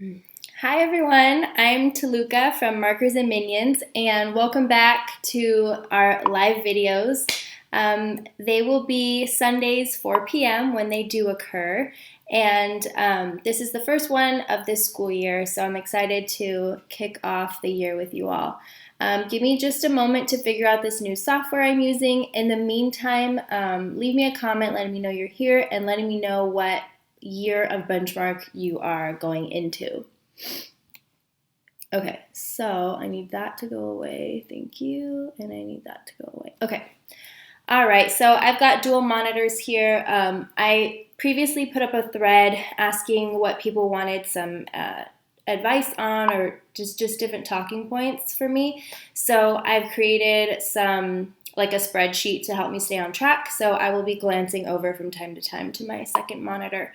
Hi everyone, I'm Taluka from Markers and Minions, and welcome back to our live videos. They will be Sundays 4 p.m. when they do occur, and this is the first one of this school year, so I'm excited to kick off the year with you all. Give me just a moment to figure out this new software I'm using. In the meantime, leave me a comment letting me know you're here and letting me know what year of benchmark you are going into. Okay, so I need that to go away. Thank you. And I need that to go away. Okay. All right, so I've got dual monitors here. I previously put up a thread asking what people wanted some advice on or just different talking points for me. So I've created some like a spreadsheet to help me stay on track. So I will be glancing over from time to time to my second monitor.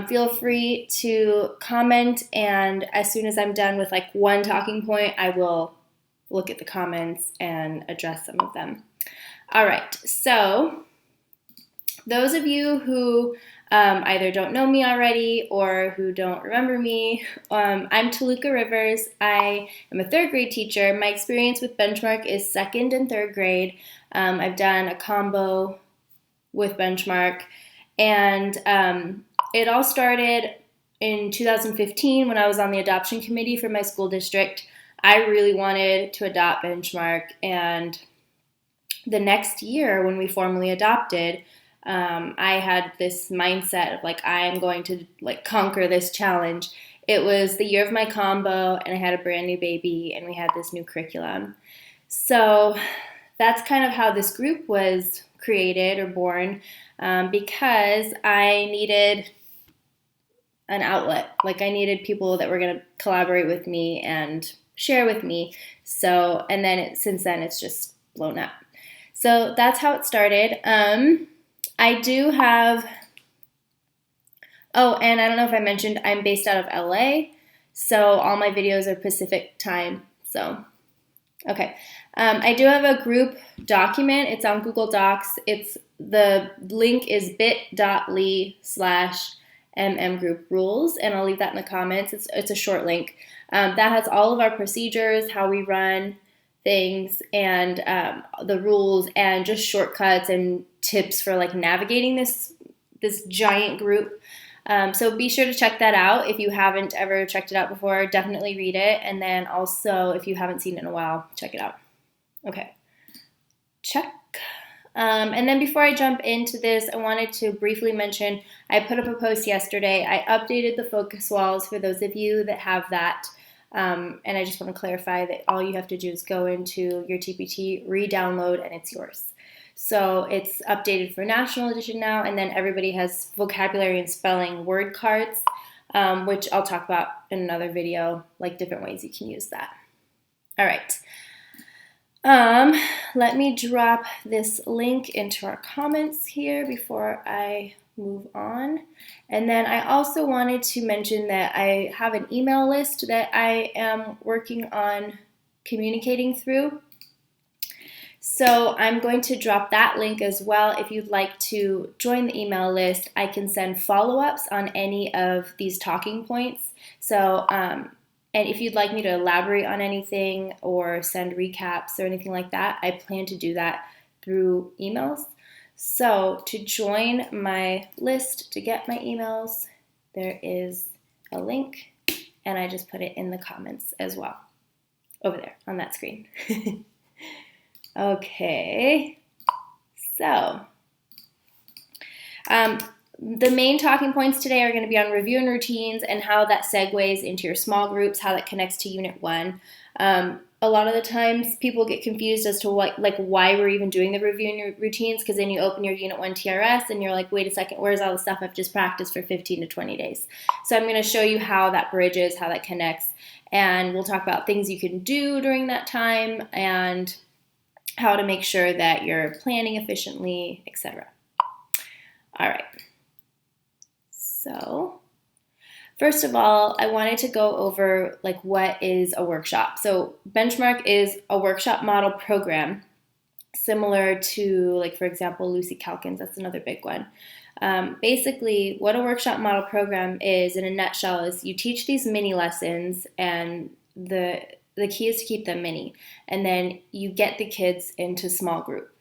Feel free to comment, and as soon as I'm done with like one talking point, I will look at the comments and address some of them. All right, so those of you who either don't know me already or who don't remember me, I'm Taluka Rivers. I am a third grade teacher. My experience with Benchmark is second and third grade. I've done a combo with Benchmark, and it all started in 2015 when I was on the adoption committee for my school district. I really wanted to adopt Benchmark, and the next year when we formally adopted, I had this mindset of like, I am going to like conquer this challenge. It was the year of my combo, and I had a brand new baby, and we had this new curriculum. So that's kind of how this group was created or born, because I needed an outlet. Like I needed people that were going to collaborate with me and share with me. So, and then since then it's just blown up. So that's how it started. I do have, oh, and I don't know if I mentioned, I'm based out of LA. So all my videos are Pacific time. So, okay. I do have a group document. It's on Google Docs. The link is bit.ly/mmgrouprules, and I'll leave that in the comments. It's a short link. That has all of our procedures, how we run things, and the rules, and just shortcuts and tips for like navigating this giant group. So be sure to check that out. If you haven't ever checked it out before, definitely read it. And then also, if you haven't seen it in a while, check it out. Okay, check. And then before I jump into this, I wanted to briefly mention, I put up a post yesterday. I updated the focus walls for those of you that have that. And I just want to clarify that all you have to do is go into your TPT, re-download, and it's yours. So it's updated for National Edition now, and then everybody has vocabulary and spelling word cards, which I'll talk about in another video, like different ways you can use that. All right. Let me drop this link into our comments here before I move on. And then I also wanted to mention that I have an email list that I am working on communicating through. So I'm going to drop that link as well. If you'd like to join the email list, I can send follow-ups on any of these talking points. So, and if you'd like me to elaborate on anything or send recaps or anything like that, I plan to do that through emails. So to join my list, to get my emails, there is a link, and I just put it in the comments as well, over there on that screen. Okay, so the main talking points today are going to be on review and routines and how that segues into your small groups, how that connects to Unit 1. A lot of the times people get confused as to why we're even doing the review and routines, because then you open your Unit 1 TRS and you're like, wait a second, where's all the stuff I've just practiced for 15 to 20 days? So I'm going to show you how that bridges, how that connects, and we'll talk about things you can do during that time and how to make sure that you're planning efficiently, etc. All right. So first of all, I wanted to go over like what is a workshop. So Benchmark is a workshop model program similar to, like, for example, Lucy Calkins. That's another big one. Basically, what a workshop model program is, in a nutshell, is you teach these mini lessons, and the key is to keep them mini, and then you get the kids into small group.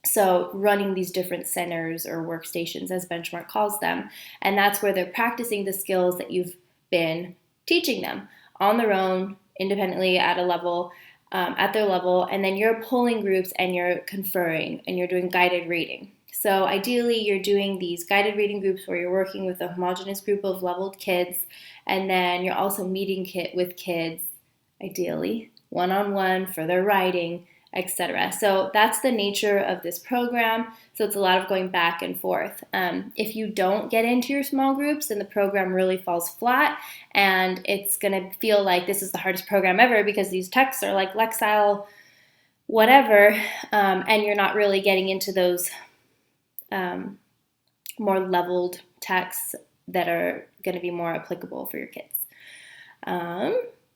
So running these different centers or workstations, as Benchmark calls them, and that's where they're practicing the skills that you've been teaching them on their own, independently at a level, at their level, and then you're pulling groups and you're conferring and you're doing guided reading. So ideally, you're doing these guided reading groups where you're working with a homogeneous group of leveled kids, and then you're also meeting with kids, ideally one-on-one for their writing, etc. So that's the nature of this program. So it's a lot of going back and forth. If you don't get into your small groups, then the program really falls flat, and it's going to feel like this is the hardest program ever because these texts are like Lexile, whatever, and you're not really getting into those more leveled texts that are going to be more applicable for your kids.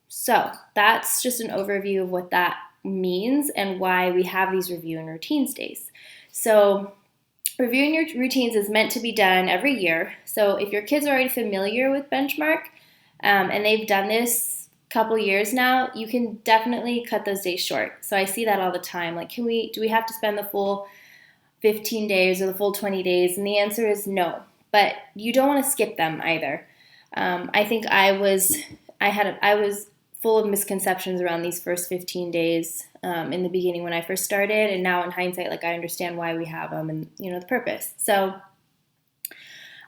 So that's just an overview of what that means and why we have these review and routines days. So reviewing your routines is meant to be done every year. So if your kids are already familiar with Benchmark and they've done this a couple years now, you can definitely cut those days short. So I see that all the time. Like, do we have to spend the full 15 days or the full 20 days? And the answer is no. But you don't want to skip them either. I think I was full of misconceptions around these first 15 days in the beginning when I first started, and now in hindsight, like, I understand why we have them and, you know, the purpose. So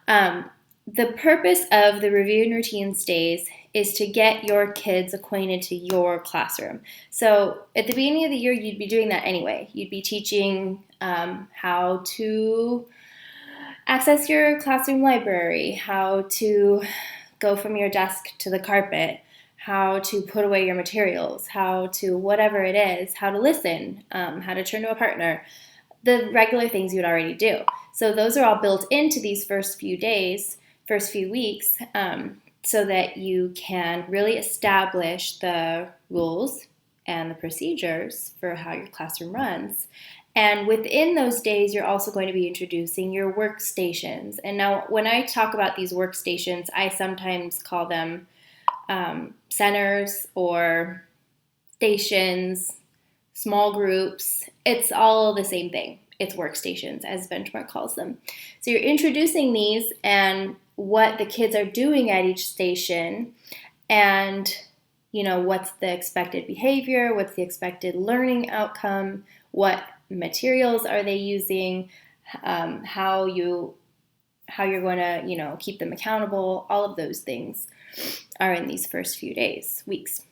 the purpose of the review and routines days is to get your kids acquainted to your classroom. So at the beginning of the year, you'd be doing that anyway. You'd be teaching how to access your classroom library, how to go from your desk to the carpet, how to put away your materials, how to whatever it is, how to listen, how to turn to a partner, the regular things you'd already do. So those are all built into these first few days, first few weeks, so that you can really establish the rules and the procedures for how your classroom runs. And within those days, you're also going to be introducing your workstations. And now when I talk about these workstations, I sometimes call them centers or stations, small groups. It's all the same thing. It's workstations, as Benchmark calls them. So you're introducing these and what the kids are doing at each station, and, you know, what's the expected behavior, what's the expected learning outcome, what materials are they using, how you're going to, you know, keep them accountable. All of those things are in these first few days, weeks.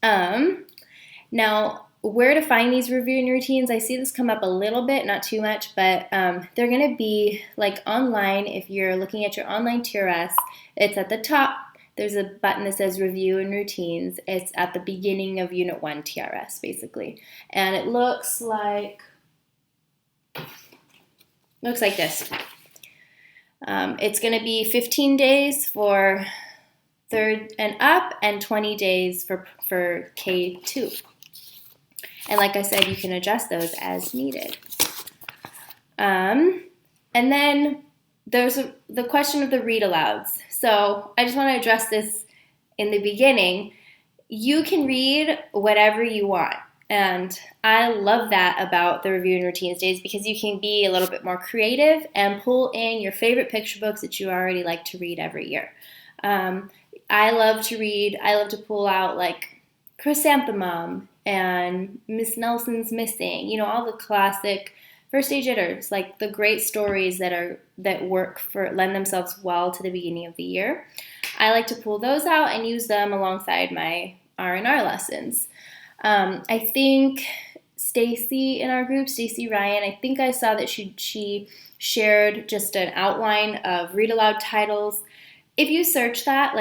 Now, where to find these review and routines? I see this come up a little bit, not too much, but they're going to be like online. If you're looking at your online TRS, it's at the top. There's a button that says review and routines. It's at the beginning of Unit 1 TRS, basically. And it looks like this. It's going to be 15 days for third and up and 20 days for K2. And like I said, you can adjust those as needed. And then there's the question of the read alouds. So I just want to address this in the beginning. You can read whatever you want. And I love that about the review and routines days, because you can be a little bit more creative and pull in your favorite picture books that you already like to read every year. I love to read. I love to pull out like Chrysanthemum and Miss Nelson's Missing. You know, all the classic First Day Jitters, like the great stories that lend themselves well to the beginning of the year. I like to pull those out and use them alongside my R&R lessons. I think Stacy in our group, Stacy Ryan, I think I saw that she shared just an outline of read aloud titles. If you search that,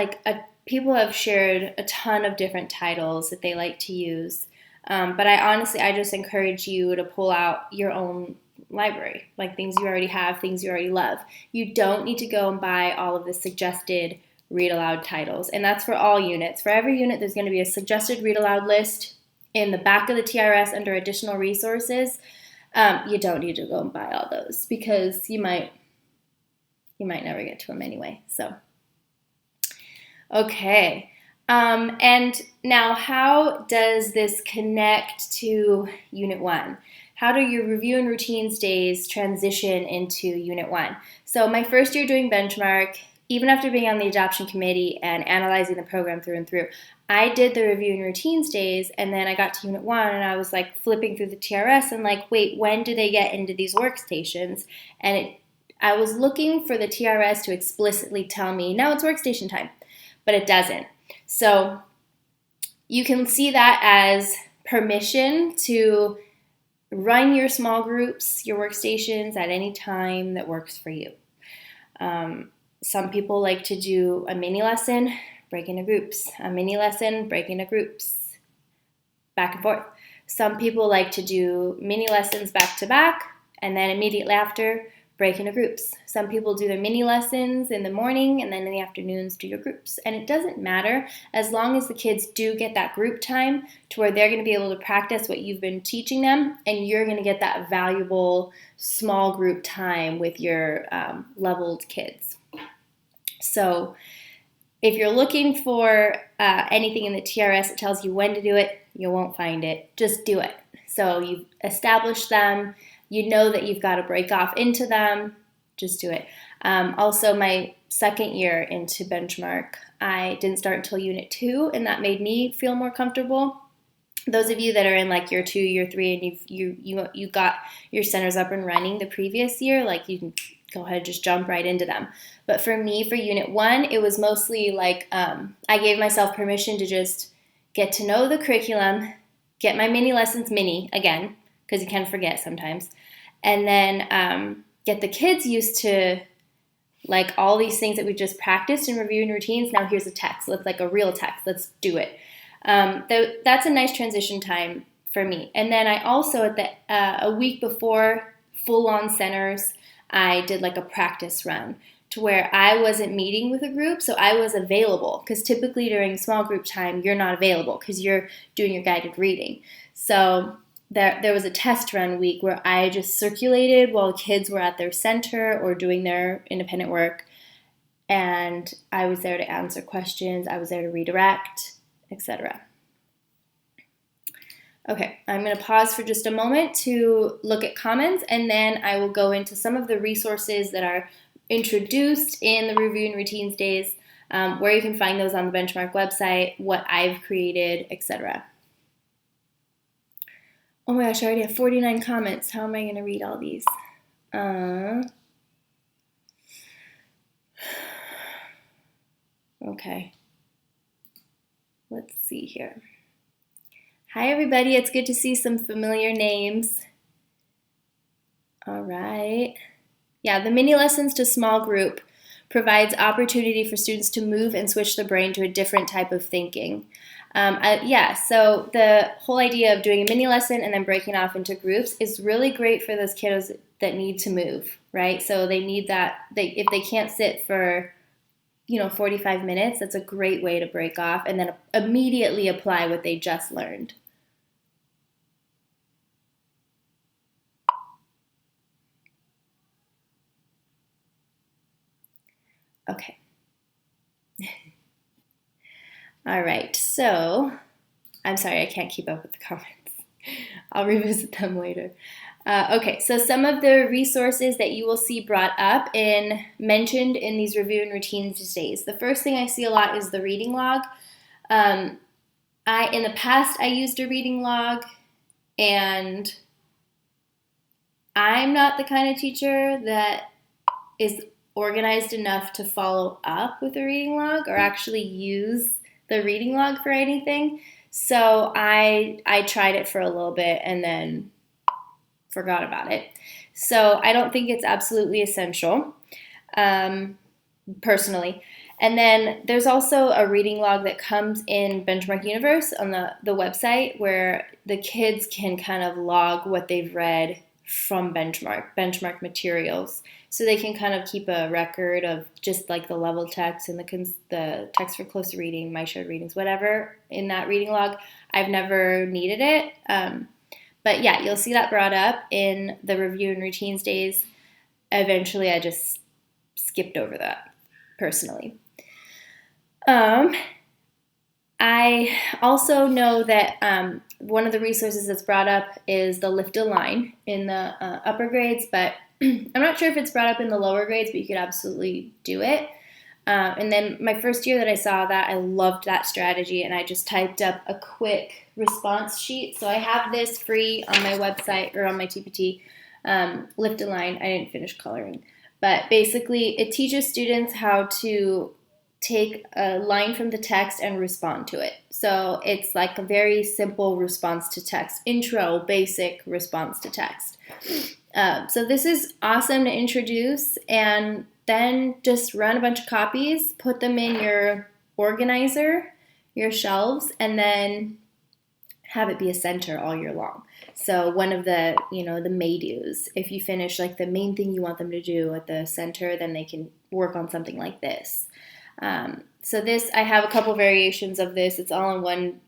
people have shared a ton of different titles that they like to use. But I just encourage you to pull out your own library, like things you already have, things you already love. You don't need to go and buy all of the suggested read aloud titles. And that's for all units. For every unit, there's going to be a suggested read aloud list in the back of the TRS under additional resources. You don't need to go and buy all those, because you might you might never get to them anyway. So, okay. And now, how does this connect to Unit 1? How do your review and routines days transition into Unit 1? So my first year doing Benchmark, even after being on the adoption committee and analyzing the program through and through, I did the review and routines days, and then I got to Unit 1 and I was like flipping through the TRS and like, wait, when do they get into these workstations? And I was looking for the TRS to explicitly tell me, no, it's workstation time, but it doesn't. So you can see that as permission to run your small groups, your workstations at any time that works for you. Some people like to do a mini lesson, break into groups, a mini lesson, break into groups, back and forth. Some people like to do mini lessons back to back, and then immediately after, break into groups. Some people do their mini lessons in the morning, and then in the afternoons do your groups. And it doesn't matter as long as the kids do get that group time to where they're going to be able to practice what you've been teaching them, and you're going to get that valuable small group time with your leveled kids. So if you're looking for anything in the TRS that tells you when to do it, you won't find it. Just do it. So you've established them. You know that you've got to break off into them. Just do it. Also, my second year into Benchmark, I didn't start until Unit 2, and that made me feel more comfortable. Those of you that are in like year 2, year 3, and you got your centers up and running the previous year, like you can go ahead and just jump right into them. But for me, for Unit 1, it was mostly like I gave myself permission to just get to know the curriculum, get my mini lessons mini again, because you can forget sometimes, and then get the kids used to like all these things that we just practiced in review and routines. Now here's a text. Let's like a real text. Let's do it. That's a nice transition time for me. And then I also at a week before full-on centers, I did like a practice run to where I wasn't meeting with a group, so I was available, because typically during small group time, you're not available because you're doing your guided reading. So there was a test run week where I just circulated while kids were at their center or doing their independent work, and I was there to answer questions, I was there to redirect, etc. Okay, I'm going to pause for just a moment to look at comments, and then I will go into some of the resources that are introduced in the review and routines days, where you can find those on the Benchmark website, what I've created, etc. Oh my gosh, I already have 49 comments. How am I going to read all these? Okay. Let's see here. Hi, everybody. It's good to see some familiar names. All right. Yeah, the mini lessons to small group provides opportunity for students to move and switch the brain to a different type of thinking. So the whole idea of doing a mini lesson and then breaking off into groups is really great for those kiddos that need to move, right? So they need that. If they can't sit for 45 minutes, that's a great way to break off and then immediately apply what they just learned. Okay. All right, so I'm sorry, I can't keep up with the comments. I'll revisit them later. Okay, so some of the resources that you will see brought up mentioned in these review and routines days. The first thing I see a lot is the reading log. In the past, I used a reading log, and I'm not the kind of teacher that is organized enough to follow up with a reading log or actually use the reading log for anything. So I tried it for a little bit and then forgot about it. So I don't think it's absolutely essential, personally. And then there's also a reading log that comes in Benchmark Universe on the website where the kids can kind of log what they've read from benchmark materials. So they can kind of keep a record of just like the level text and the text for closer reading, my shared readings, whatever in that reading log. I've never needed it. But yeah, you'll see that brought up in the review and routines days. Eventually I just skipped over that personally. I also know that one of the resources that's brought up is the Lift a Line in the upper grades, but I'm not sure if it's brought up in the lower grades, but you could absolutely do it. And then my first year that I saw that, I loved that strategy, and I just typed up a quick response sheet. So I have this free on my website or on my TPT, Lift a Line. I didn't finish coloring. But basically, it teaches students how to take a line from the text and respond to it. So it's like a very simple response to text, intro, basic response to text. So this is awesome to introduce, and then just run a bunch of copies, put them in your organizer, your shelves, and then have it be a center all year long. So one of the, the may-dos, if you finish like the main thing you want them to do at the center, then they can work on something like this. So this, I have a couple variations of this. It's all in one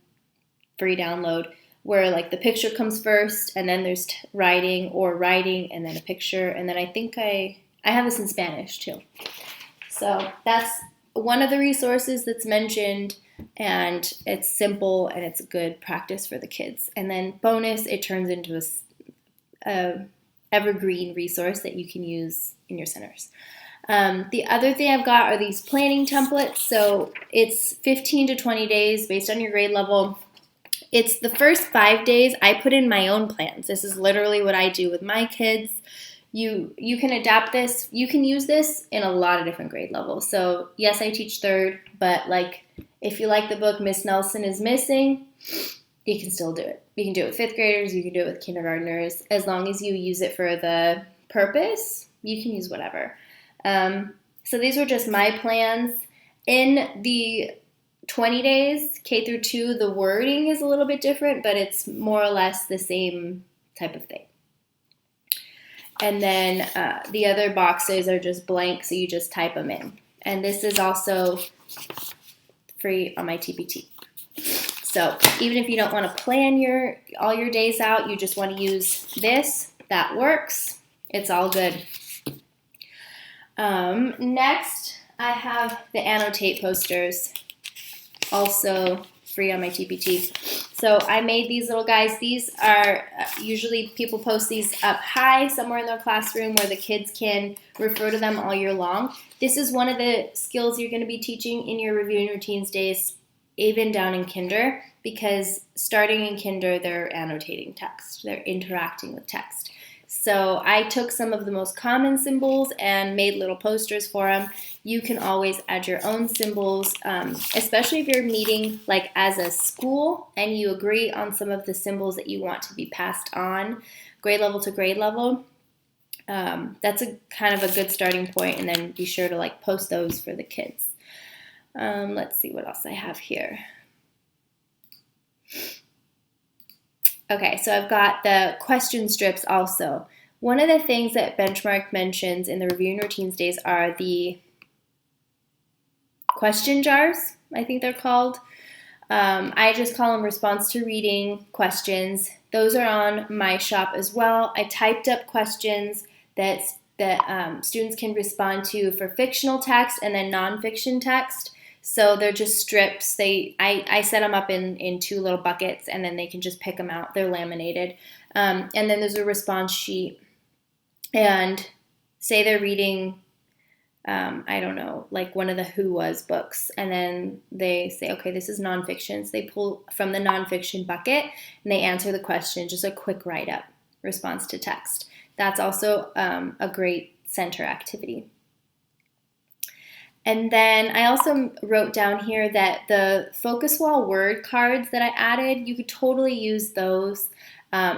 free download where like the picture comes first, and then there's writing and then a picture. And then I think I have this in Spanish too. So that's one of the resources that's mentioned, and it's simple and it's a good practice for the kids. And then bonus, it turns into a evergreen resource that you can use in your centers. The other thing I've got are these planning templates. So it's 15 to 20 days based on your grade level. It's the first 5 days I put in my own plans. This is literally what I do with my kids. You can adapt this. You can use this in a lot of different grade levels. So yes, I teach third, but like if you like the book Miss Nelson is Missing, you can still do it. You can do it with fifth graders. You can do it with kindergartners. As long as you use it for the purpose, you can use whatever. So these were just my plans. In the 20 days, K through 2, the wording is a little bit different, but it's more or less the same type of thing. And then the other boxes are just blank, so you just type them in. And this is also free on my TPT. So even if you don't want to plan all your days out, you just want to use this, that works. It's all good. Next, I have the annotate posters, also free on my TPT. So I made these little guys. These are usually people post these up high somewhere in their classroom where the kids can refer to them all year long. This is one of the skills you're going to be teaching in your reviewing routines days, even down in kinder, because starting in kinder, they're annotating text. They're interacting with text. So I took some of the most common symbols and made little posters for them. You can always add your own symbols, especially if you're meeting like as a school and you agree on some of the symbols that you want to be passed on grade level to grade level. That's a kind of a good starting point, and then be sure to like post those for the kids. Let's see what else I have here. Okay, so I've got the question strips also. One of the things that Benchmark mentions in the reviewing routines days are the question jars, I think they're called. I just call them response to reading questions. Those are on my shop as well. I typed up questions that students can respond to for fictional text and then nonfiction text. So they're just strips. I set them up in 2 little buckets, and then they can just pick them out. They're laminated. And then there's a response sheet. And say they're reading, I don't know, like one of the Who Was books. And then they say, okay, this is nonfiction. So they pull from the nonfiction bucket, and they answer the question, just a quick write-up, response to text. That's also a great center activity. And then I also wrote down here that the focus wall word cards that I added, you could totally use those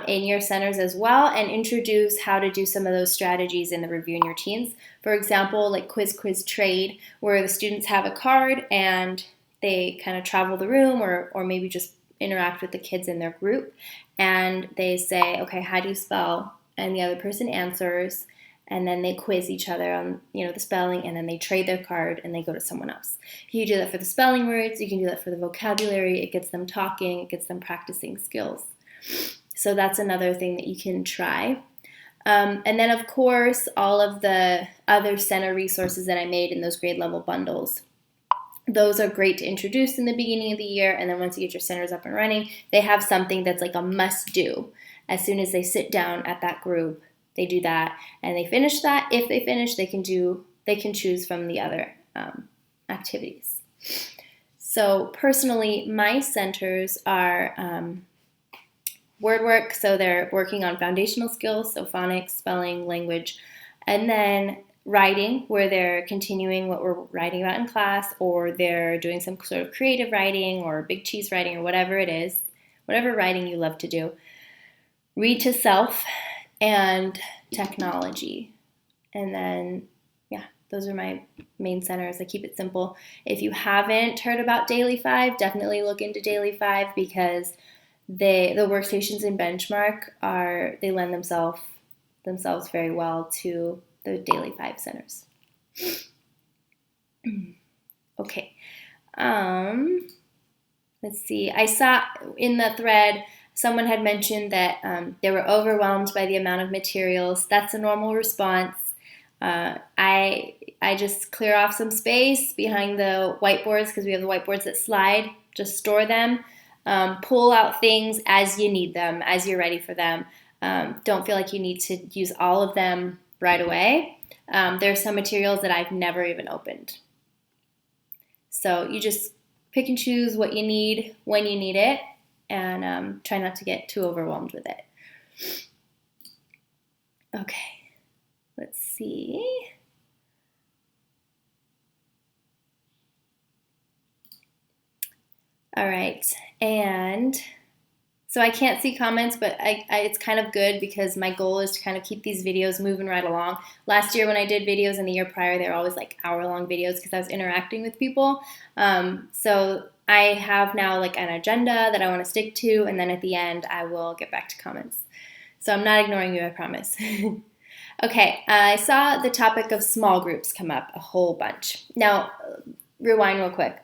in your centers as well, and introduce how to do some of those strategies in the reviewing routines. For example, like quiz trade, where the students have a card and they kind of travel the room or maybe just interact with the kids in their group, and they say, okay, how do you spell? And the other person answers. And then they quiz each other on, the spelling, and then they trade their card and they go to someone else. You do that for the spelling words, you can do that for the vocabulary, it gets them talking, it gets them practicing skills. So that's another thing that you can try. And then, of course, all of the other center resources that I made in those grade level bundles. Those are great to introduce in the beginning of the year, and then once you get your centers up and running, they have something that's like a must-do. As soon as they sit down at that group, they do that, and they finish that. If they finish, they can choose from the other activities. So personally, my centers are word work, so they're working on foundational skills, so phonics, spelling, language, and then writing, where they're continuing what we're writing about in class, or they're doing some sort of creative writing or big cheese writing or whatever it is, whatever writing you love to do. Read to self and technology. And then, yeah, those are my main centers. I keep it simple. If you haven't heard about Daily 5, definitely look into Daily 5 because the workstations in Benchmark they lend themselves very well to the Daily 5 centers. Okay. Let's see. I saw in the thread someone had mentioned that they were overwhelmed by the amount of materials. That's a normal response. I just clear off some space behind the whiteboards because we have the whiteboards that slide. Just store them. Pull out things as you need them, as you're ready for them. Don't feel like you need to use all of them right away. There's some materials that I've never even opened. So you just pick and choose what you need when you need it, and try not to get too overwhelmed with it. Okay, let's see. All right, and so I can't see comments, but it's kind of good because my goal is to kind of keep these videos moving right along. Last year when I did videos and the year prior, they were always like hour-long videos because I was interacting with people. So I have now like an agenda that I want to stick to, and then at the end I will get back to comments. So I'm not ignoring you, I promise. Okay, I saw the topic of small groups come up a whole bunch. Now, rewind real quick.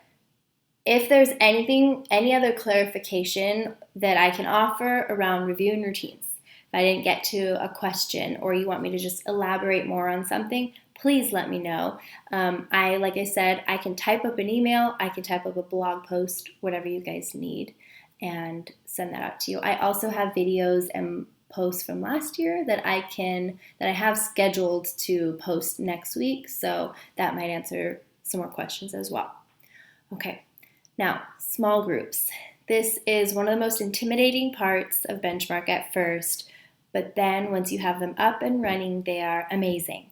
If there's any other clarification that I can offer around reviewing routines, if I didn't get to a question or you want me to just elaborate more on something, please let me know. Like I said, I can type up an email, I can type up a blog post, whatever you guys need, and send that out to you. I also have videos and posts from last year that I have scheduled to post next week, so that might answer some more questions as well. Okay. Now, small groups. This is one of the most intimidating parts of Benchmark at first, but then once you have them up and running, they are amazing.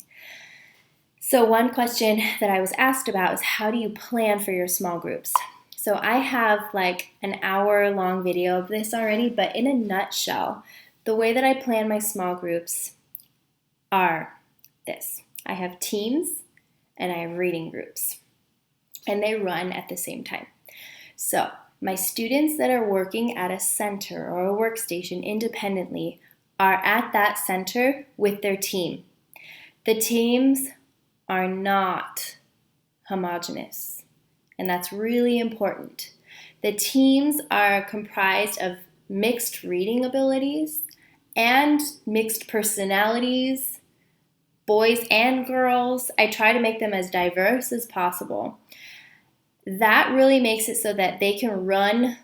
So one question that I was asked about is how do you plan for your small groups? So I have like an hour-long video of this already, but in a nutshell, the way that I plan my small groups are this. I have teams and I have reading groups, and they run at the same time. So my students that are working at a center or a workstation independently are at that center with their team. The teams are not homogeneous, and that's really important. The teams are comprised of mixed reading abilities and mixed personalities, boys and girls. I try to make them as diverse as possible. That really makes it so that they can run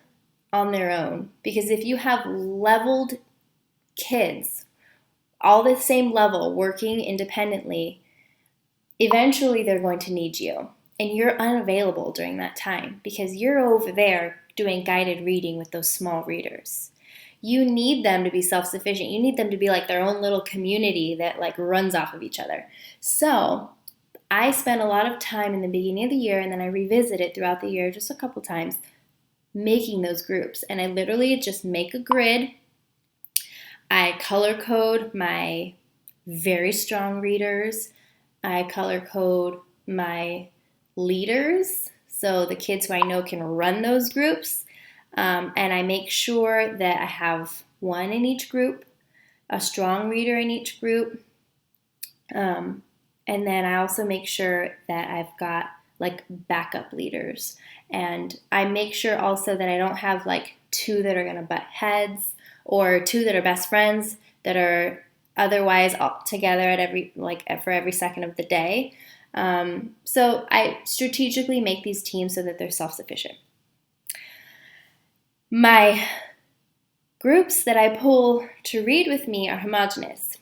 on their own. Because if you have leveled kids, all the same level, working independently, eventually they're going to need you. And you're unavailable during that time because you're over there doing guided reading with those small readers. You need them to be self-sufficient. You need them to be like their own little community that like runs off of each other. So I spent a lot of time in the beginning of the year, and then I revisit it throughout the year just a couple times, making those groups. And I literally just make a grid. I color code my very strong readers. I color code my leaders, so the kids who I know can run those groups. And I make sure that I have one in each group, a strong reader in each group. And then I also make sure that I've got like backup leaders. And I make sure also that I don't have like two that are going to butt heads or two that are best friends that are otherwise all together at for every second of the day. So I strategically make these teams so that they're self-sufficient. My groups that I pull to read with me are homogenous.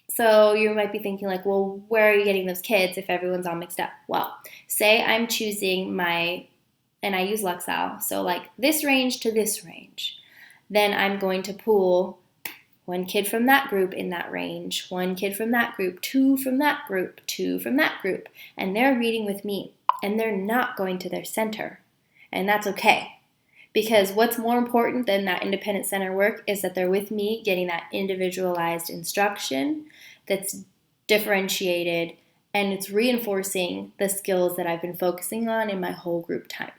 So you might be thinking like, well, where are you getting those kids if everyone's all mixed up? Well, say I'm choosing and I use Lexile, so like this range to this range. Then I'm going to pull one kid from that group in that range, one kid from that group, two from that group, two from that group, and they're reading with me, and they're not going to their center, and that's okay. Because what's more important than that independent center work is that they're with me getting that individualized instruction that's differentiated, and it's reinforcing the skills that I've been focusing on in my whole group time.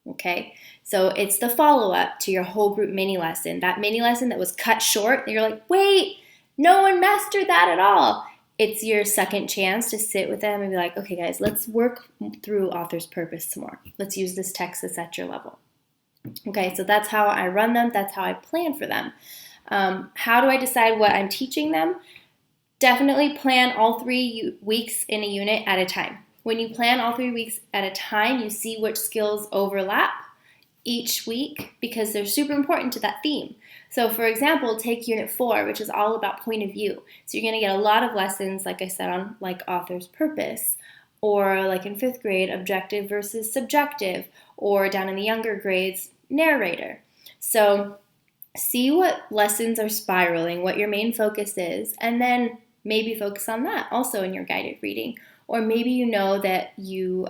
Okay, so it's the follow-up to your whole group mini lesson, that mini lesson that was cut short, and you're like, wait, no one mastered that at all. It's your second chance to sit with them and be like, okay guys, let's work through author's purpose some more. Let's use this text that's at your level. Okay, so that's how I run them. That's how I plan for them. How do I decide what I'm teaching them? Definitely plan all 3 weeks in a unit at a time. When you plan all 3 weeks at a time, you see which skills overlap each week because they're super important to that theme. So for example, take Unit 4, which is all about point of view. So you're going to get a lot of lessons, like I said, on like author's purpose, or like in 5th grade, objective versus subjective, or down in the younger grades, narrator. So see what lessons are spiraling, what your main focus is, and then maybe focus on that also in your guided reading. Or maybe you know that you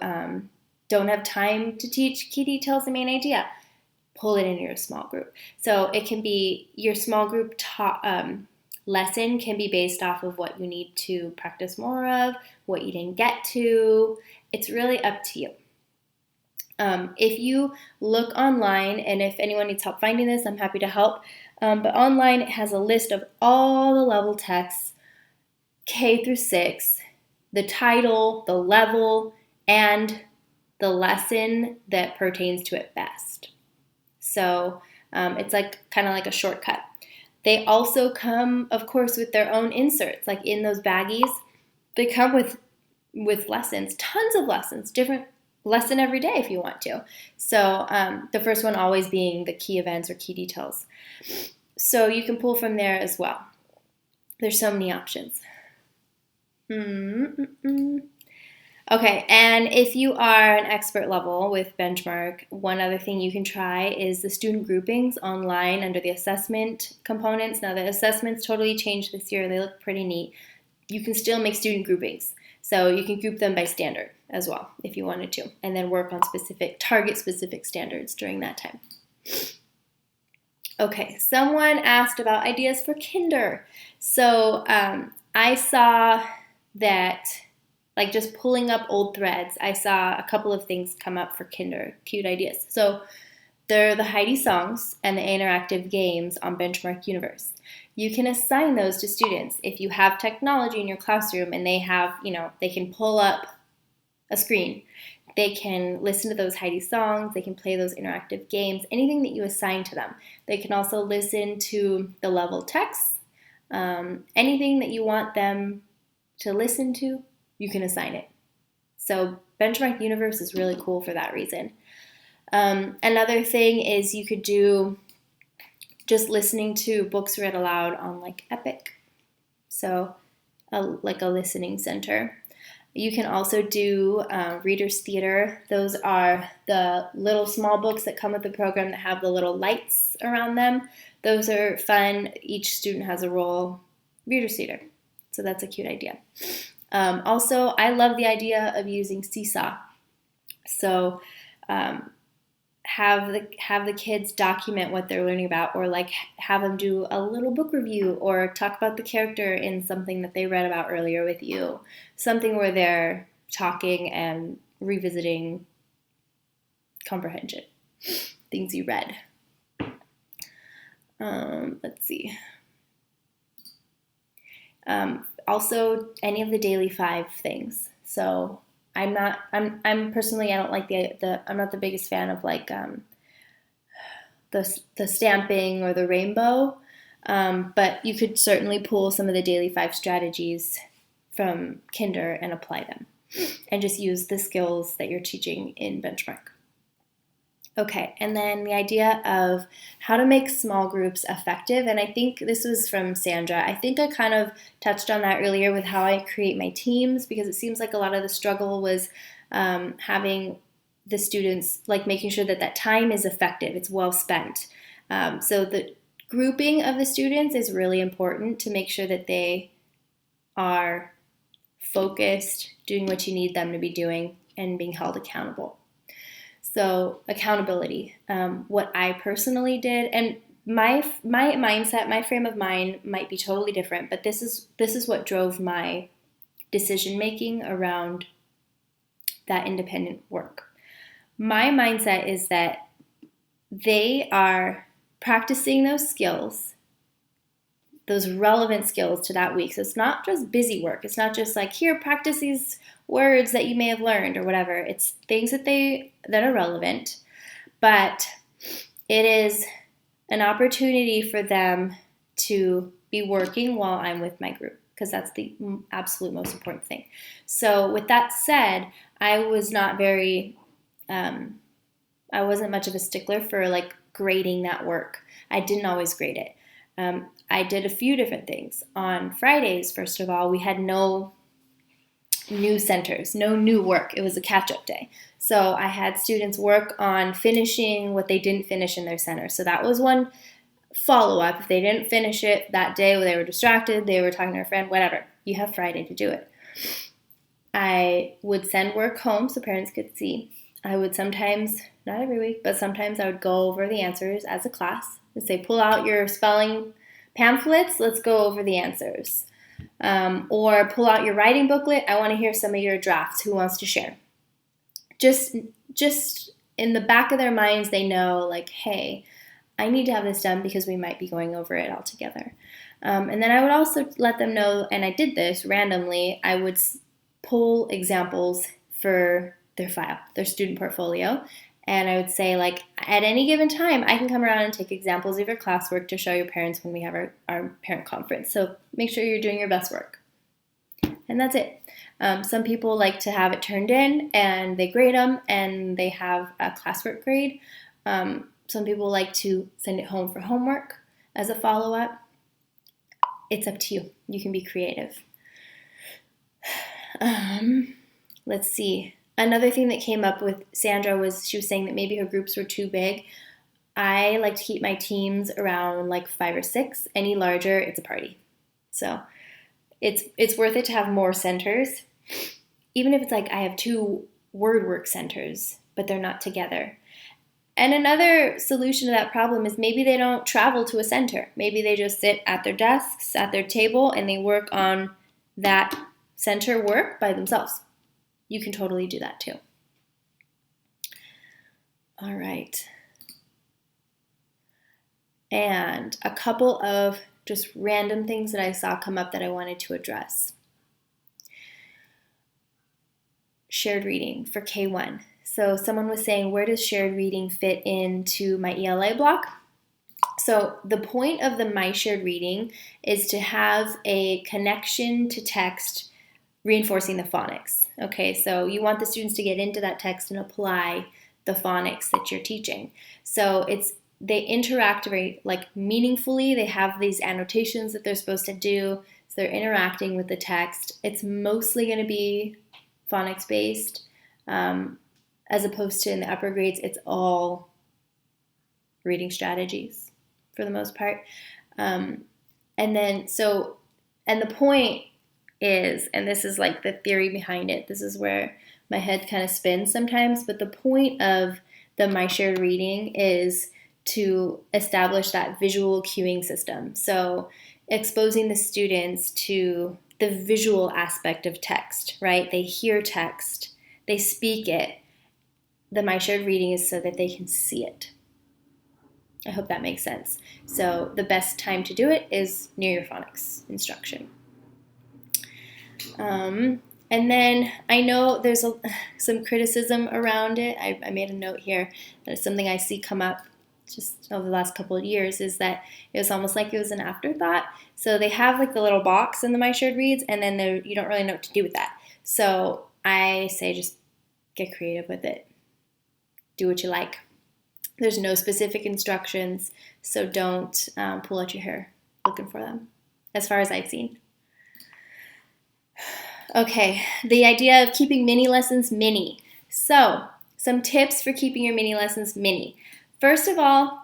don't have time to teach key details and main idea. Pull it into your small group. So it can be your small group lesson can be based off of what you need to practice more of, what you didn't get to. It's really up to you. If you look online, and if anyone needs help finding this, I'm happy to help. But online, it has a list of all the level texts, K through 6, the title, the level, and the lesson that pertains to it best. So it's kind of like a shortcut. They also come, of course, with their own inserts, like in those baggies. They come with lessons, tons of lessons, different lesson every day if you want to. So the first one always being the key events or key details. So you can pull from there as well. There's so many options. Okay, and if you are an expert level with Benchmark, one other thing you can try is the student groupings online under the assessment components. Now the assessments totally changed this year. They look pretty neat. You can still make student groupings. So you can group them by standard as well if you wanted to, and then work on target specific standards during that time. Okay, someone asked about ideas for Kinder. So I saw that, like just pulling up old threads, I saw a couple of things come up for Kinder, cute ideas. So they're the Heidi songs and the interactive games on Benchmark Universe. You can assign those to students. If you have technology in your classroom and they have, they can pull up a screen, they can listen to those Heidi songs, they can play those interactive games, anything that you assign to them. They can also listen to the level text, anything that you want them to listen to, you can assign it. So Benchmark Universe is really cool for that reason. Another thing is you could do just listening to books read aloud on like Epic. So like a listening center. You can also do Reader's Theater. Those are the little small books that come with the program that have the little lights around them. Those are fun. Each student has a role. Reader's Theater. So that's a cute idea. Also, I love the idea of using Seesaw. So have the kids document what they're learning about, or like have them do a little book review or talk about the character in something that they read about earlier with you. Something where they're talking and revisiting comprehension, things you read. Let's see. Also, any of the daily 5 things. So I'm personally, I don't like I'm not the biggest fan of like the stamping or the rainbow. But you could certainly pull some of the Daily 5 strategies from Kinder and apply them and just use the skills that you're teaching in Benchmark. Okay, and then the idea of how to make small groups effective, and I think this was from Sandra. I think I kind of touched on that earlier with how I create my teams, because it seems like a lot of the struggle was having the students, like making sure that that time is effective, it's well spent. So the grouping of the students is really important to make sure that they are focused, doing what you need them to be doing, and being held accountable. So accountability, what I personally did, and my mindset, my frame of mind might be totally different, but this is what drove my decision making around that independent work. My mindset is that they are practicing those skills, those relevant skills to that week. So it's not just busy work. It's not just like, here, practice these words that you may have learned or whatever. It's things that are relevant, but it is an opportunity for them to be working while I'm with my group, because that's the absolute most important thing. So with that said, I was not very, I wasn't much of a stickler for like grading that work. I didn't always grade it. I did a few different things. On Fridays, first of all, we had no new centers, no new work. It was a catch-up day. So I had students work on finishing what they didn't finish in their center. So that was one follow-up. If they didn't finish it that day, or they were distracted, they were talking to a friend, whatever, you have Friday to do it. I would send work home so parents could see. I would sometimes, not every week, but sometimes I would go over the answers as a class and say, pull out your spelling pamphlets, let's go over the answers. Or pull out your writing booklet, I want to hear some of your drafts, who wants to share? Just in the back of their minds, they know like, hey, I need to have this done because we might be going over it all together. And then I would also let them know, and I did this randomly, I would pull examples for their file, their student portfolio. And I would say, like, at any given time, I can come around and take examples of your classwork to show your parents when we have our parent conference. So make sure you're doing your best work. And that's it. Some people like to have it turned in and they grade them and they have a classwork grade. Some people like to send it home for homework as a follow-up. It's up to you. You can be creative. Let's see. Another thing that came up with Sandra was she was saying that maybe her groups were too big. I like to keep my teams around like 5 or 6. Any larger, it's a party. So it's worth it to have more centers. Even if it's like I have 2 word work centers, but they're not together. And another solution to that problem is maybe they don't travel to a center. Maybe they just sit at their desks, at their table, and they work on that center work by themselves. You can totally do that too. All right. And a couple of just random things that I saw come up that I wanted to address. Shared reading for K1. So someone was saying, where does shared reading fit into my ELA block? So the point of the My Shared Reading is to have a connection to text reinforcing the phonics. Okay, so you want the students to get into that text and apply the phonics that you're teaching. So they interact very meaningfully. They have these annotations that they're supposed to do. So they're interacting with the text. It's mostly going to be phonics based, as opposed to in the upper grades, it's all reading strategies for the most part. And the point is, and this is like the theory behind it, this is where my head kind of spins sometimes, but the point of the My Shared Reading is to establish that visual cueing system. So exposing the students to the visual aspect of text, right? They hear text, they speak it. The My Shared Reading is so that they can see it. I hope that makes sense. So the best time to do it is near your phonics instruction. And then I know there's some criticism around it. I made a note here that it's something I see come up just over the last couple of years, is that it was almost like it was an afterthought. So they have like the little box in the My Shared Reads, and then you don't really know what to do with that. So I say just get creative with it. Do what you like. There's no specific instructions, so don't pull out your hair looking for them, as far as I've seen. Okay, the idea of keeping mini lessons mini. So, some tips for keeping your mini lessons mini. First of all,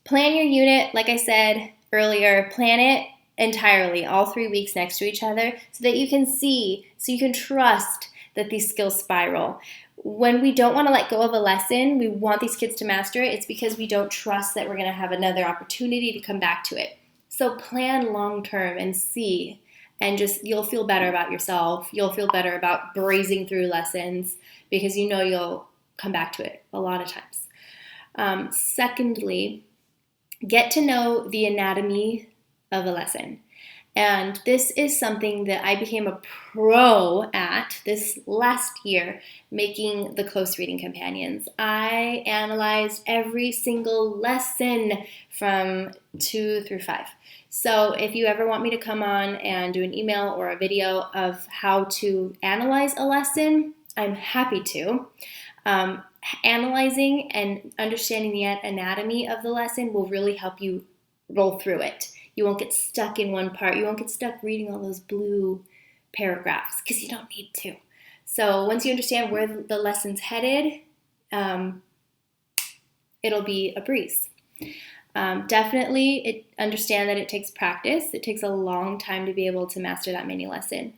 plan your unit, like I said earlier, plan it entirely, all 3 weeks next to each other, so that you can see, so you can trust that these skills spiral. When we don't want to let go of a lesson, we want these kids to master it, it's because we don't trust that we're going to have another opportunity to come back to it. So plan long term and see, and just you'll feel better about yourself. You'll feel better about breezing through lessons because you know you'll come back to it a lot of times. Secondly, get to know the anatomy of a lesson. And this is something that I became a pro at this last year, making the close reading companions. I analyzed every single lesson from 2 through 5. So if you ever want me to come on and do an email or a video of how to analyze a lesson, I'm happy to. Analyzing and understanding the anatomy of the lesson will really help you roll through it. You won't get stuck in one part. You won't get stuck reading all those blue paragraphs because you don't need to. So once you understand where the lesson's headed, it'll be a breeze. Definitely understand that it takes practice. It takes a long time to be able to master that mini lesson.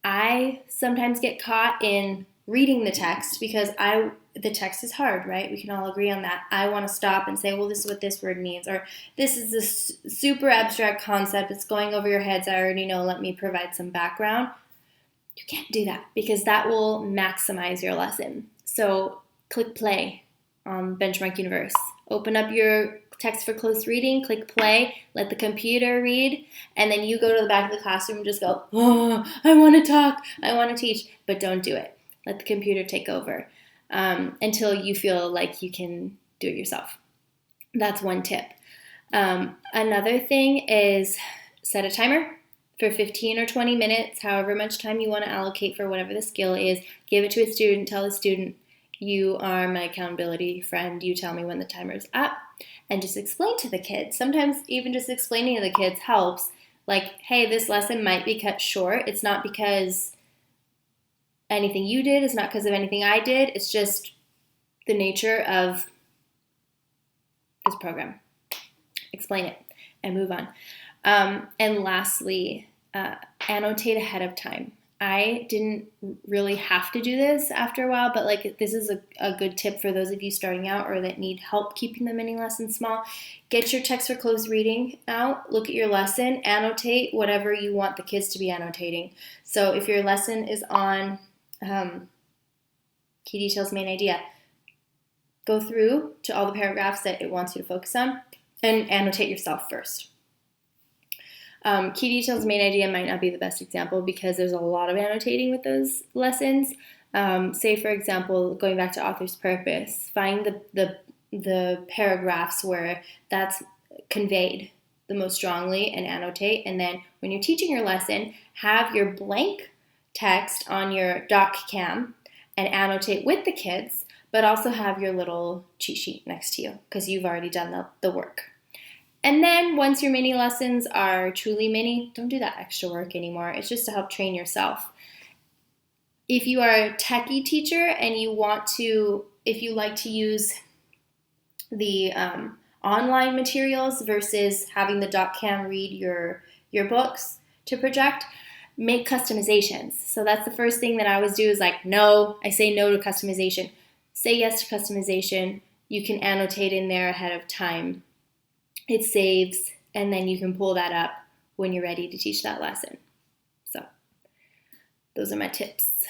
I sometimes get caught in reading the text because the text is hard, right? We can all agree on that. I want to stop and say, well, this is what this word means, or this is this super abstract concept. It's going over your heads. I already know. Let me provide some background. You can't do that because that will maximize your lesson. So click play on Benchmark Universe. Open up your text for close reading, click play, let the computer read, and then you go to the back of the classroom and just go, oh, I want to talk, I want to teach, but don't do it. Let the computer take over until you feel like you can do it yourself. That's one tip. Another thing is set a timer for 15 or 20 minutes, however much time you want to allocate for whatever the skill is. Give it to a student, tell the student, you are my accountability friend, you tell me when the timer's up, and just explain to the kids. Sometimes even just explaining to the kids helps. Like, hey, this lesson might be cut short. It's not because anything you did, it's not because of anything I did, it's just the nature of this program. Explain it and move on. And lastly, annotate ahead of time. I didn't really have to do this after a while, but like this is a good tip for those of you starting out or that need help keeping the mini lessons small. Get your text for close reading out, look at your lesson, annotate whatever you want the kids to be annotating. So if your lesson is on key details, main idea, go through to all the paragraphs that it wants you to focus on and annotate yourself first. Key details, main idea might not be the best example because there's a lot of annotating with those lessons. Say, for example, going back to author's purpose, find the paragraphs where that's conveyed the most strongly and annotate. And then when you're teaching your lesson, have your blank text on your DocCam and annotate with the kids, but also have your little cheat sheet next to you because you've already done the work. And then once your mini lessons are truly mini, don't do that extra work anymore. It's just to help train yourself. If you are a techie teacher and if you like to use the online materials versus having the DocCam read your books to project, make customizations. So that's the first thing that I always do is like, no, I say no to customization. Say yes to customization. You can annotate in there ahead of time. It saves, and then you can pull that up when you're ready to teach that lesson. So those are my tips.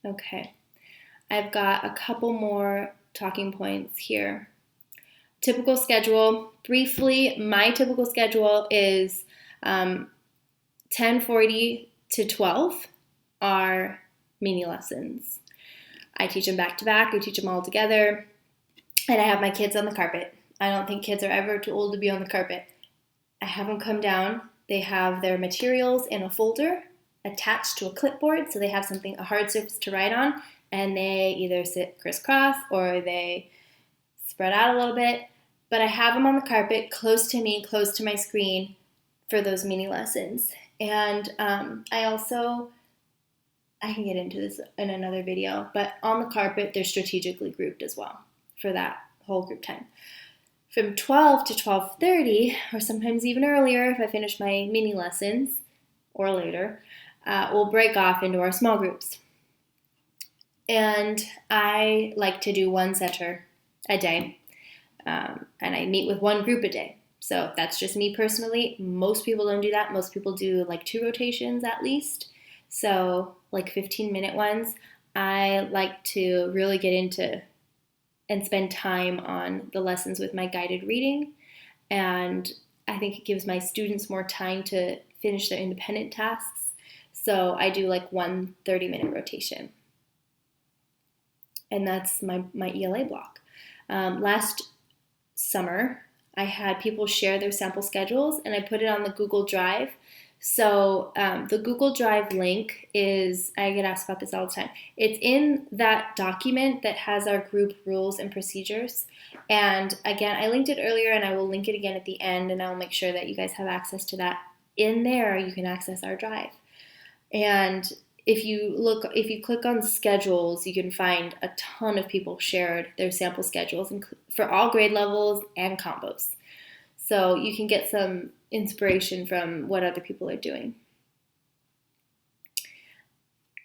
Okay, I've got a couple more talking points here. Typical schedule. Briefly, my typical schedule is 10:40 to 12 are mini lessons. I teach them back to back. I teach them all together. And I have my kids on the carpet. I don't think kids are ever too old to be on the carpet. I have them come down. They have their materials in a folder attached to a clipboard, so they have something, a hard surface to write on, and they either sit crisscross or they spread out a little bit. But I have them on the carpet, close to me, close to my screen for those mini lessons. And I can get into this in another video, but on the carpet, they're strategically grouped as well for that whole group time. From 12 to 12:30, or sometimes even earlier if I finish my mini lessons, or later, we'll break off into our small groups. And I like to do one center a day, and I meet with one group a day. So that's just me personally. Most people don't do that. Most people do like 2 rotations at least. So like 15-minute ones. I like to really get into and spend time on the lessons with my guided reading. And I think it gives my students more time to finish their independent tasks. So I do like one 30-minute rotation. And that's my ELA block. Last summer, I had people share their sample schedules, and I put it on the Google Drive. So the Google Drive link is, I get asked about this all the time. It's in that document that has our group rules and procedures. And again, I linked it earlier, and I will link it again at the end, and I'll make sure that you guys have access to that. In there, you can access our drive. And if you click on schedules, you can find a ton of people shared their sample schedules for all grade levels and combos. So you can get some inspiration from what other people are doing.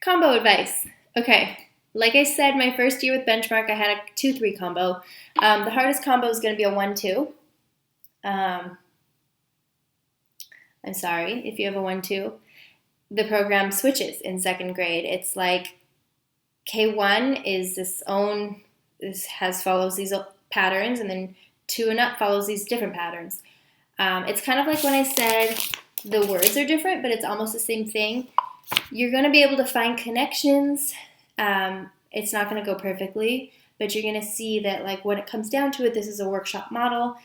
Combo advice. Okay, like I said, my first year with Benchmark, I had a 2-3 combo. The hardest combo is going to be a 1-2. I'm sorry if you have a 1-2. The program switches in 2nd grade. It's like K1 is follows these patterns, and then 2 and up follows these different patterns. It's kind of like when I said the words are different, but it's almost the same thing. You're going to be able to find connections. It's not going to go perfectly, but you're going to see that, like, when it comes down to it, this is a workshop model.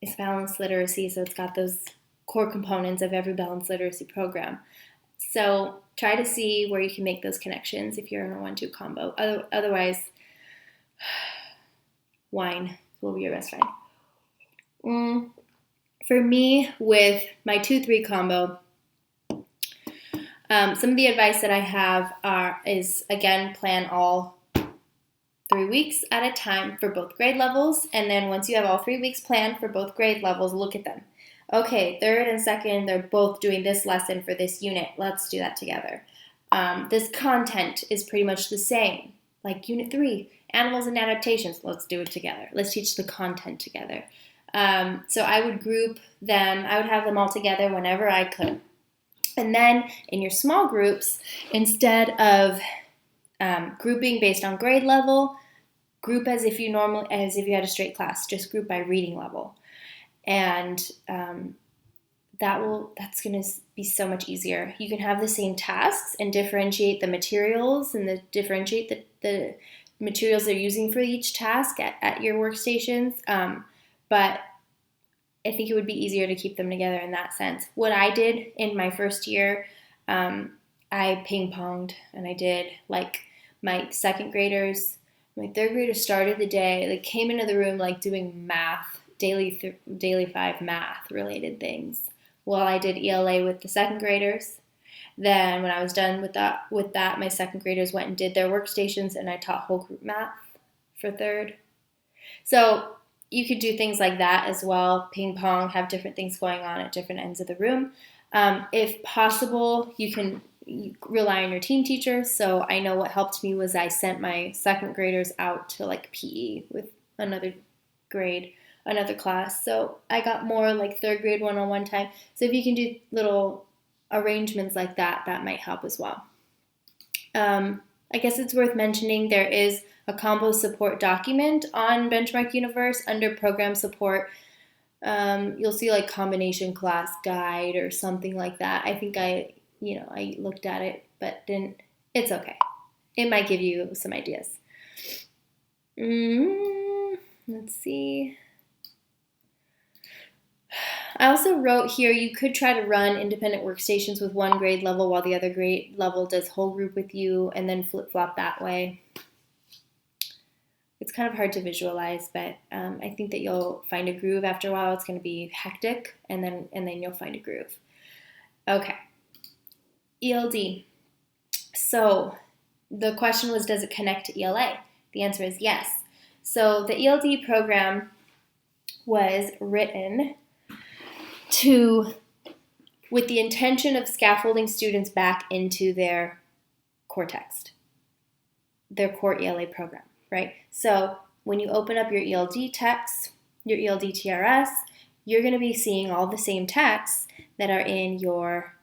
It's balanced literacy, so it's got those core components of every balanced literacy program. So try to see where you can make those connections if you're in a 1-2 combo. Otherwise, wine will be your best friend. For me, with my 2-3 combo, some of the advice that I have is, again, plan all 3 weeks at a time for both grade levels. And then once you have all 3 weeks planned for both grade levels, look at them. Okay, 3rd and 2nd, they're both doing this lesson for this unit. Let's do that together. This content is pretty much the same. Like Unit 3, Animals and Adaptations. Let's do it together. Let's teach the content together. So I would group them. I would have them all together whenever I could. And then in your small groups, instead of grouping based on grade level, group as if you had a straight class. Just group by reading level. And that's going to be so much easier. You can have the same tasks and differentiate the materials and differentiate the materials they're using for each task at your workstations. But I think it would be easier to keep them together in that sense. What I did in my first year, I ping-ponged, and I did like my 2nd graders, my 3rd graders started the day, they came into the room like doing math, daily 5 math related things. Well, I did ELA with the 2nd graders. Then when I was done with that, my 2nd graders went and did their workstations, and I taught whole group math for 3rd. So you could do things like that as well. Ping pong, have different things going on at different ends of the room. If possible, you can rely on your team teacher. So I know what helped me was I sent my 2nd graders out to like PE with another class. So I got more like 3rd grade one-on-one time. So if you can do little arrangements like that, that might help as well. I guess it's worth mentioning there is a combo support document on Benchmark Universe under program support. You'll see like combination class guide or something like that. I think I looked at it, but didn't. It's okay. it might give you some ideas. Let's see. I also wrote here, you could try to run independent workstations with one grade level while the other grade level does whole group with you, and then flip-flop that way. It's kind of hard to visualize, but I think that you'll find a groove after a while. It's going to be hectic, and then you'll find a groove. Okay. ELD. So the question was, does it connect to ELA? The answer is yes. So the ELD program was written with the intention of scaffolding students back into their core text, their core ELA program, right? So when you open up your ELD text, your ELD TRS, you're going to be seeing all the same texts that are in your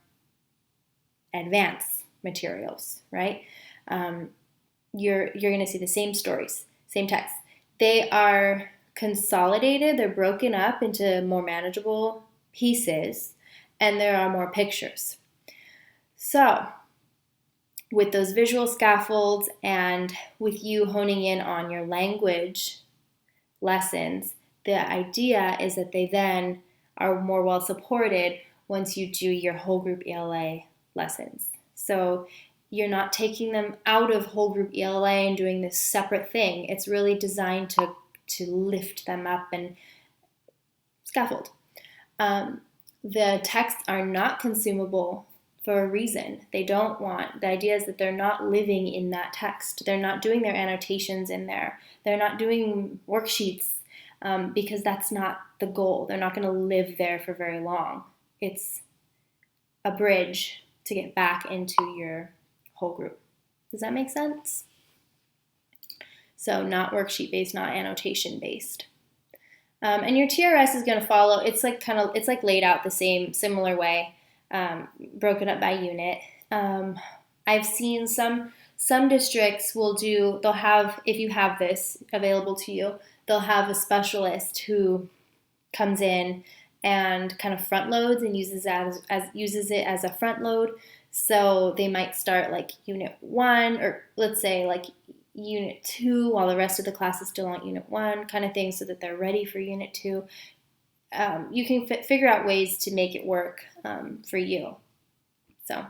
advanced materials, right? You're going to see the same stories, same text. They are consolidated, they're broken up into more manageable pieces, and there are more pictures. So with those visual scaffolds and with you honing in on your language lessons, the idea is that they then are more well supported once you do your whole group ELA lessons. So you're not taking them out of whole group ELA and doing this separate thing. It's really designed to lift them up and scaffold. The texts are not consumable for a reason. They don't want, the idea is that they're not living in that text. They're not doing their annotations in there. They're not doing worksheets because that's not the goal. They're not going to live there for very long. It's a bridge to get back into your whole group. Does that make sense? So not worksheet based, not annotation based. And your TRS is going to follow. It's like laid out the similar way, broken up by unit. I've seen some districts they'll have, if you have this available to you, they'll have a specialist who comes in and kind of front loads and uses it as a front load. So they might start like unit 1, or let's say like unit 2 while the rest of the class is still on unit 1 kind of thing, so that they're ready for unit 2. You can figure out ways to make it work for you. So,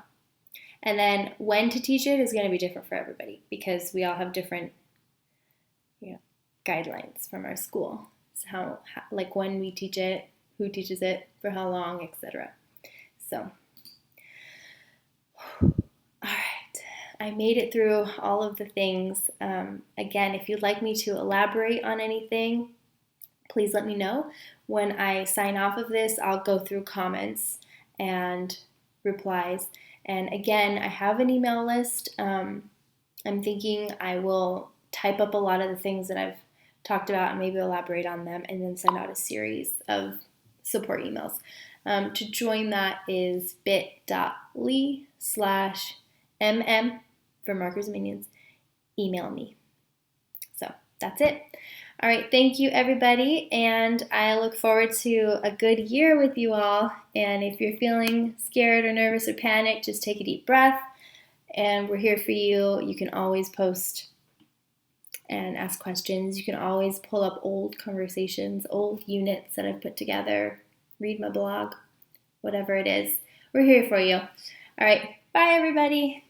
and then when to teach it is going to be different for everybody because we all have different guidelines from our school. So how like when we teach it, who teaches it, for how long, etc. So, all right. I made it through all of the things. Again, if you'd like me to elaborate on anything, please let me know. When I sign off of this, I'll go through comments and replies. And again, I have an email list. I'm thinking I will type up a lot of the things that I've talked about and maybe elaborate on them and then send out a series of support emails. To join that is bit.ly/mm for Markers and Minions. Email me. So that's it. All right, thank you everybody, and I look forward to a good year with you all. And if you're feeling scared or nervous or panicked, just take a deep breath, and we're here for you. You can always post and ask questions. You can always pull up old conversations, old units that I've put together, read my blog, whatever it is. We're here for you. All right, bye everybody.